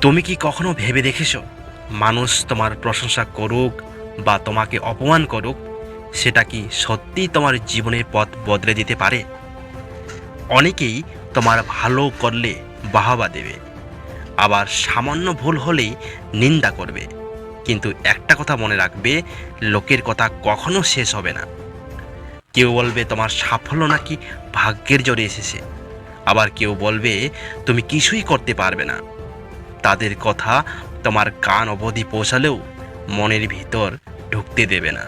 তুমি কি কখনো ভেবে দেখেছো মানুষ তোমার প্রশংসা করুক বা তোমাকে অপমান করুক, সেটা কি সত্যিই তোমার জীবনের পথ বদলে দিতে পারে? অনেকেই তোমার ভালো করলে বাহবা দেবে, আবার সামান্য ভুল হলেই নিন্দা করবে। কিন্তু একটা কথা মনে রাখবে, লোকের কথা কখনো শেষ হবে না। কেউ বলবে তোমার সাফল্য নাকি ভাগ্যের জোরে এসেছে, আবার কেউ বলবে তুমি কিছুই করতে পারবে না। তাদের কথা তোমার কান অবধি পৌঁছালেও মনের ভিতর ঢুকতে দেবে না।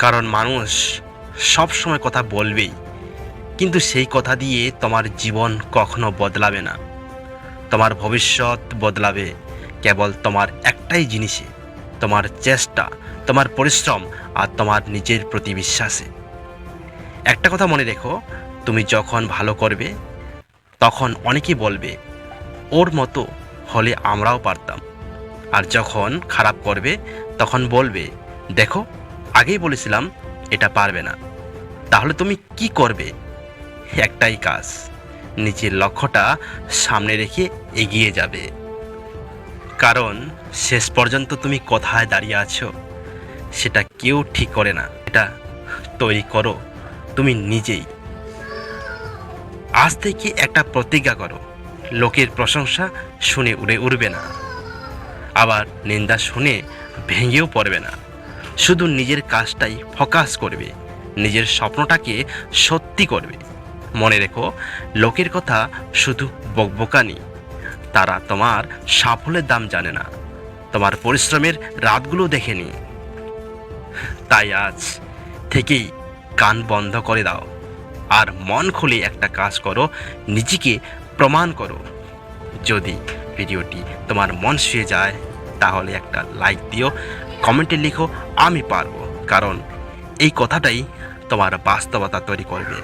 কারণ মানুষ সব সময় কথা বলবেই, কিন্তু সেই কথা দিয়ে তোমার জীবন কখনো বদলাবে না। তোমার ভবিষ্যৎ বদলাবে কেবল তোমার একটাই জিনিসে, তোমার চেষ্টা, তোমার পরিশ্রম আর তোমার নিজের প্রতি বিশ্বাসে। একটা কথা মনে রেখো, তুমি যখন ভালো করবে তখন অনেকেই বলবে ওর মতো হলে আমরাও পারতাম। আর যখন খারাপ করবে তখন বলবে দেখো, আগেই বলেছিলাম এটা পারবে না। তাহলে তুমি কি করবে? একটাই কাজ, নিজের লক্ষ্যটা সামনে রেখে এগিয়ে যাবে। কারণ শেষ পর্যন্ত তুমি কোথায় দাঁড়িয়ে আছো সেটা কেউ ঠিক করে না, এটা তৈরি করো তুমি নিজেই। আজ থেকে একটা প্রতিজ্ঞা করো, লোকের প্রশংসা শুনে উড়ে উঠবে না, আবার নিন্দা শুনে ভেঙেও পড়বে না। শুধু নিজের কাজটাই ফোকাস করবে, নিজের স্বপ্নটাকে সত্যি করবে। মনে রেখো, লোকের কথা শুধু বকবকানি, তারা তোমার সাফল্যের দাম জানে না, তোমার পরিশ্রমের রাতগুলো দেখেনি। তাই আজ থেকেই কান বন্ধ করে দাও আর মন খুলে একটা কাজ করো, নিজেকে প্রমাণ করো। যদি ভিডিওটি তোমার মন ছুঁয়ে যায় তাহলে একটা লাইক দিও, কমেন্টে লিখো আমি পারবো, কারণ এই কথাটাই তোমার বাস্তবতা তৈরি করবে।